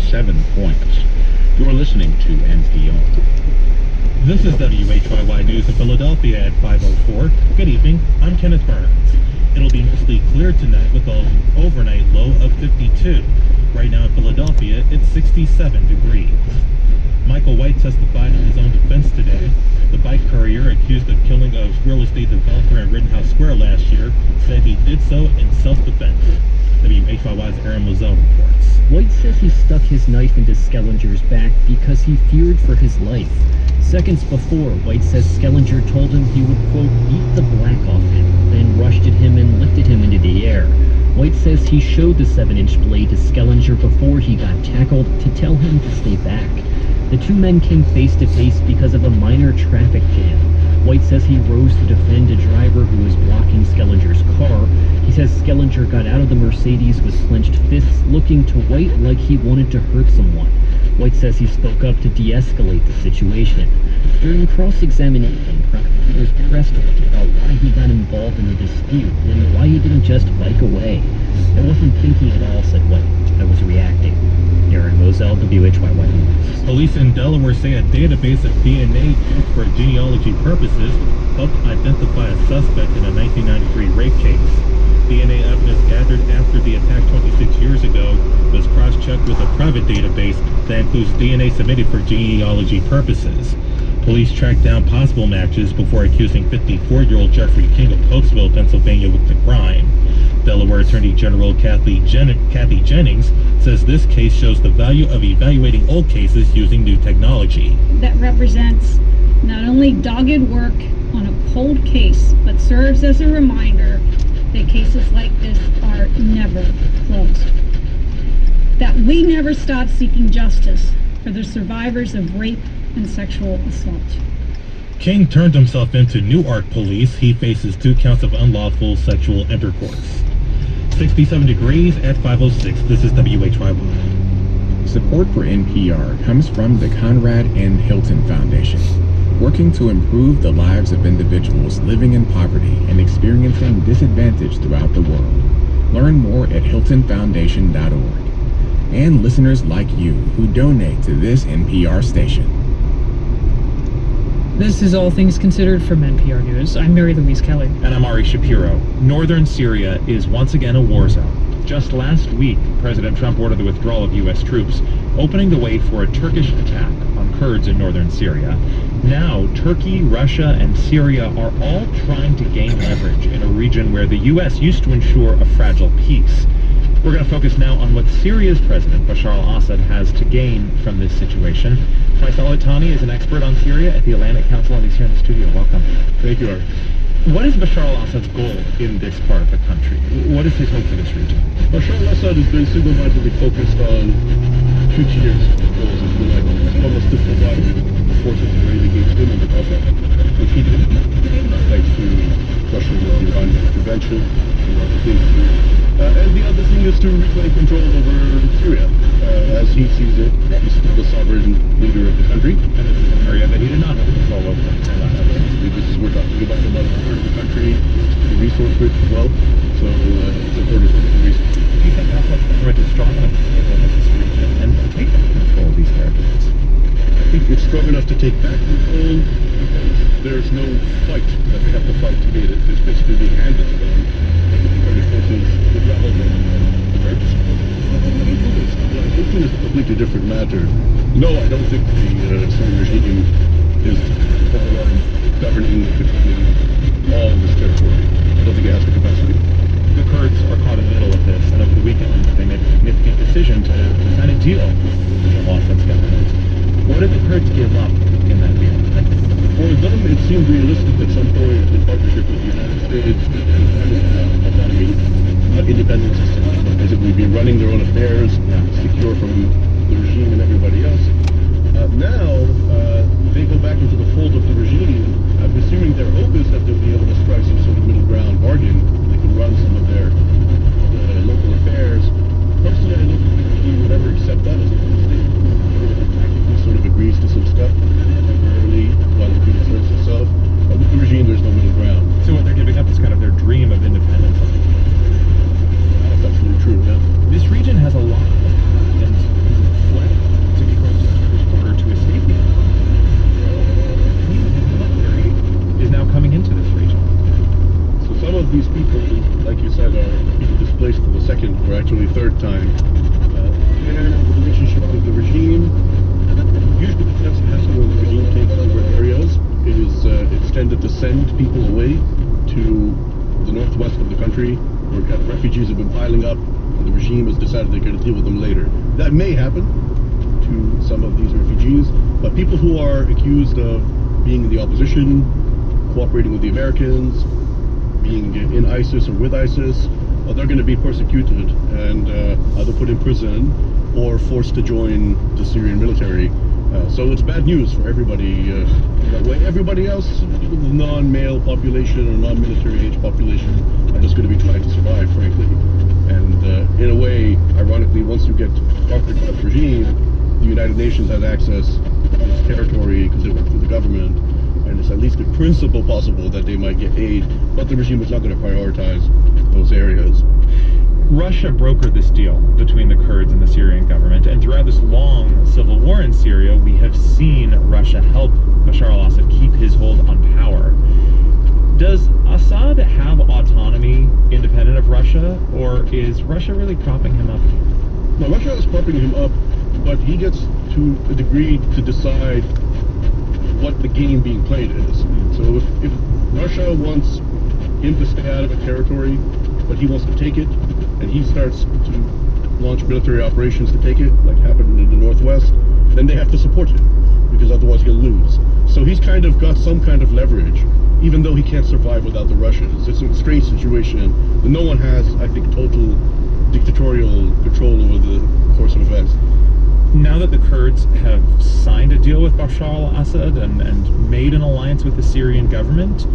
7 points. You're listening to NPR. This is WHYY News in Philadelphia at 5:04. Good evening, I'm Kenneth Burns. It'll be mostly clear tonight with an overnight low of 52. Right now in Philadelphia, it's 67 degrees. Michael White testified in his own defense today. The bike courier accused of killing a real estate developer in Rittenhouse Square last year said he did so in self-defense. WHYY's Aaron Moselle reports. White says he stuck his knife into Skellinger's back because he feared for his life. Seconds before, White says Skellinger told him he would, quote, beat the black off him, then rushed at him and lifted him into the air. White says he showed the 7-inch blade to Skellinger before he got tackled to tell him to stay back. The two men came face to face because of a minor traffic jam. White says he rose to defend a driver who was blocking Skellinger's car. He says Skellinger got out of the Mercedes with clenched fists, looking to White like he wanted to hurt someone. White says he spoke up to de-escalate the situation. During cross-examination, prosecutors pressed White about why he got involved in the dispute and why he didn't just bike away. "I wasn't thinking at all," said White. "I was reacting." Aaron Moselle, WHYY News. Police in Delaware say a database of DNA used for genealogy purposes helped identify a suspect in a 1993 rape case. DNA evidence gathered after the attack 26 years ago was cross-checked with a private database that includes DNA submitted for genealogy purposes. Police tracked down possible matches before accusing 54-year-old Jeffrey King of Cokesville, Pennsylvania, with the crime. Delaware Attorney General Kathy Jennings says this case shows the value of evaluating old cases using new technology. That represents not only dogged work on a cold case, but serves as a reminder that cases like this are never closed. That we never stop seeking justice for the survivors of rape and sexual assault. King turned himself into Newark police. He faces 2 counts of unlawful sexual intercourse. 67 degrees at 5:06. This is WHYY. Support for NPR comes from the Conrad N. Hilton Foundation, working to improve the lives of individuals living in poverty and experiencing disadvantage throughout the world. Learn more at hiltonfoundation.org. And listeners like you who donate to this NPR station. This is All Things Considered from NPR News. I'm Mary Louise Kelly. And I'm Ari Shapiro. Northern Syria is once again a war zone. Just last week, President Trump ordered the withdrawal of U.S. troops, opening the way for a Turkish attack on Kurds in northern Syria. Now, Turkey, Russia, and Syria are all trying to gain leverage in a region where the U.S. used to ensure a fragile peace. We're going to focus now on what Syria's President Bashar al-Assad has to gain from this situation. Faisal Itani is an expert on Syria at the Atlantic Council, and he's here in the studio. Welcome. Thank you, Art. What is Bashar al-Assad's goal in this part of the country? What is his hope for this region? Bashar al-Assad has been single-mindedly focused on 2 tiers of goals, if you like. Almost to provide forces arrayed against him in the Gulf, which he did, thanks to Russian and Iranian intervention and other things. And the other thing is to reclaim control over Syria. As he sees it, he's still the sovereign leader of the country. And this is an area that he did not have control over. We're talking about a part of the country, it's resource-rich as well, so it's important for the reason. Do you think Assad's government is strong enough to take over this region and to take control of these territories? I think it's strong enough to take back control because there's no fight that they have to fight to get it. It's basically being handed to them. The forces would rather than the Turks. Putin is a completely different matter. No, I don't think the Syrian regime is governing all of this territory. I don't think it has the capacity. The Kurds are caught in the middle of this, and over the weekend they made a significant decision to sign a deal with the Al-Assad's government. What did the Kurds give up in that deal? For them, it seemed realistic at some point in partnership with the United States and autonomy, independence, basically be running their own affairs, secure from the regime and everybody else. Now, they go back into the fold of the regime. I'm assuming their hope is that they'll be able to strike some sort of middle ground bargain. They can run some of their local affairs. Personally, I don't think the regime would ever accept that as a state. Practically sort of agrees to some stuff temporarily while it concerns itself. With the regime, there's no middle ground. So what they're giving up is kind of their dream of independence. That's absolutely true, yeah. This region has a lot country, where refugees have been piling up, and the regime has decided they're going to deal with them later. That may happen to some of these refugees, but people who are accused of being in the opposition, cooperating with the Americans, being in ISIS or with ISIS, well, they're going to be persecuted and either put in prison or forced to join the Syrian military. So it's bad news for everybody that way. Everybody else, the non-male population or non-military age population, are just going to be trying to survive, frankly. And in a way, ironically, once you get conquered by the regime, the United Nations has access to its territory because they work through the government, and it's at least in principle possible that they might get aid, but the regime is not going to prioritize those areas. Russia brokered this deal between the Kurds and the Syrian government, and throughout this long civil war in Syria, we have seen Russia help Bashar al-Assad keep his hold on power. Does Assad have autonomy independent of Russia, or is Russia really propping him up? No, Russia is propping him up, but he gets to a degree to decide what the game being played is. So if Russia wants him to stay out of a territory, but he wants to take it, and he starts to launch military operations to take it, like happened in the Northwest, then they have to support him, because otherwise he'll lose. So he's kind of got some kind of leverage, even though he can't survive without the Russians. It's a strange situation that no one has, I think, total dictatorial control over the course of events. Now that the Kurds have signed a deal with Bashar al-Assad and made an alliance with the Syrian government,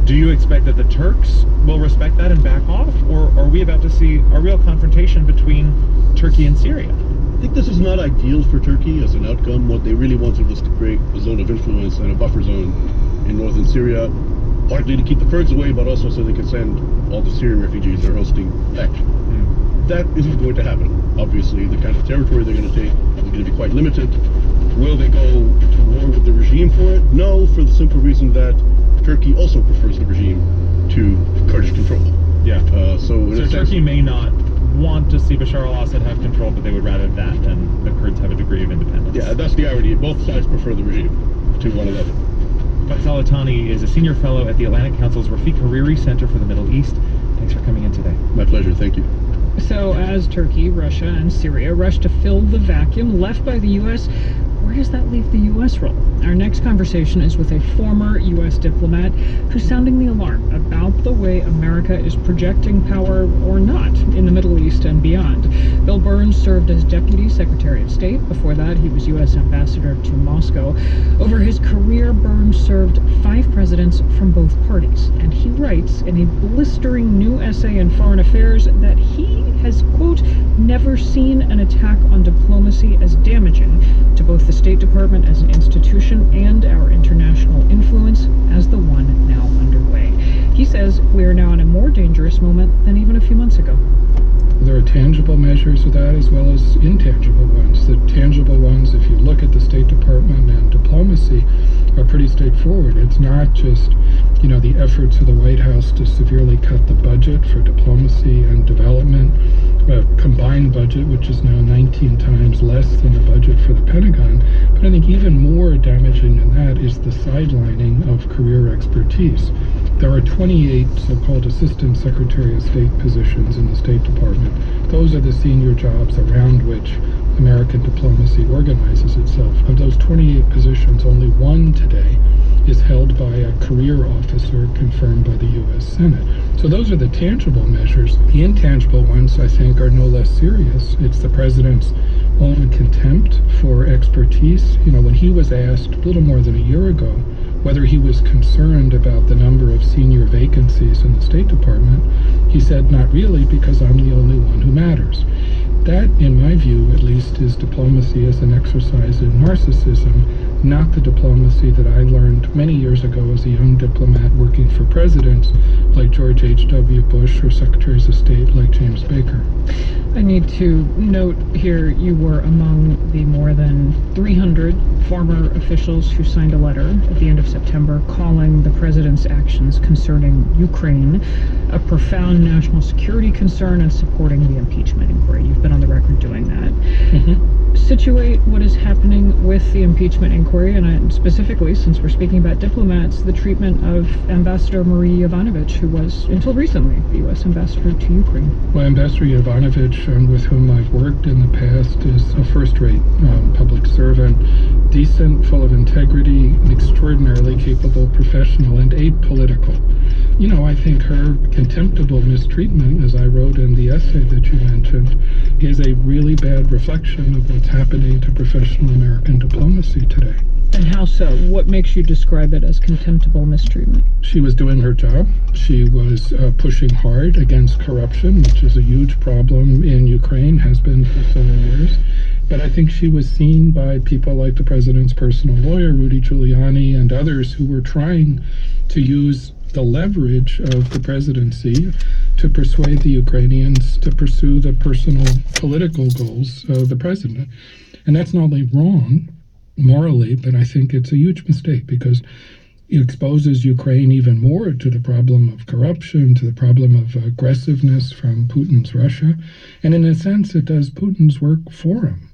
do you expect that the Turks will respect that and back off, or are we about to see a real confrontation between Turkey and Syria? I think this is not ideal for Turkey as an outcome. What they really wanted was to create a zone of influence and a buffer zone in northern Syria, partly to keep the Kurds away, but also so they could send all the Syrian refugees they're hosting back. That isn't going to happen. Obviously, the kind of territory they're going to take is going to be quite limited. Will they go to war with the regime for it? No, for the simple reason that Turkey also prefers the regime to Kurdish control. Yeah. So Turkey may not want to see Bashar al-Assad have control, but they would rather that than the Kurds have a degree of independence. Yeah, that's the irony. Both sides prefer the regime to one another. Faisal Attani is a senior fellow at the Atlantic Council's Rafiq Hariri Center for the Middle East. Thanks for coming in today. My pleasure. Thank you. So, as Turkey, Russia, and Syria rush to fill the vacuum left by the U.S., where does that leave the U.S. role? Our next conversation is with a former U.S. diplomat who's sounding the alarm about the way America is projecting power or not in the Middle East and beyond. Bill Burns served as Deputy Secretary of State. Before that, he was U.S. Ambassador to Moscow. Over his career, Burns served 5 presidents from both parties, and he writes in a blistering new essay in Foreign Affairs that he has, quote, never seen an attack on diplomacy as damaging to both the State Department as an institution and our international influence as the one now underway. He says we are now in a more dangerous moment than even a few months ago. There are tangible measures of that as well as intangible ones. The tangible ones, if you look at the State Department and diplomacy, are pretty straightforward. It's not just, the efforts of the White House to severely cut the budget for diplomacy and development, a combined budget, which is now 19 times less than the budget for the Pentagon. But I think even more damaging than that is the sidelining of career expertise. There are 28 so-called Assistant Secretary of State positions in the State Department. Those are the senior jobs around which American diplomacy organizes itself. Of those 28 positions, only one today is held by a career officer confirmed by the U.S. Senate. So those are the tangible measures. The intangible ones, I think, are no less serious. It's the president's own contempt for expertise. When he was asked a little more than a year ago whether he was concerned about the number of senior vacancies in the State Department, he said, not really, because I'm the only one who matters. That, in my view, at least, is diplomacy as an exercise in narcissism, not the diplomacy that I learned many years ago as a young diplomat working for presidents like George H.W. Bush or secretaries of state like James Baker. I need to note here you were among the more than 300 former officials who signed a letter at the end of September calling the president's actions concerning Ukraine a profound national security concern and supporting the impeachment inquiry. You've been on the record doing that. So situate what is happening with the impeachment inquiry, and specifically, since we're speaking about diplomats, the treatment of Ambassador Marie Yovanovitch, who was, until recently, the U.S. ambassador to Ukraine. Well, Ambassador Yovanovitch, with whom I've worked in the past, is a first-rate public servant, decent, full of integrity, an extraordinarily capable professional, and apolitical. You know, I think her contemptible mistreatment, as I wrote in the essay that you mentioned, is a really bad reflection of what's happening to professional American diplomacy today. And how so? What makes you describe it as contemptible mistreatment? She was doing her job. She was pushing hard against corruption, which is a huge problem in Ukraine, has been for several years. But I think she was seen by people like the president's personal lawyer, Rudy Giuliani, and others who were trying to use the leverage of the presidency to persuade the Ukrainians to pursue the personal political goals of the president. And that's not only wrong morally, but I think it's a huge mistake because it exposes Ukraine even more to the problem of corruption, to the problem of aggressiveness from Putin's Russia. And in a sense, it does Putin's work for him.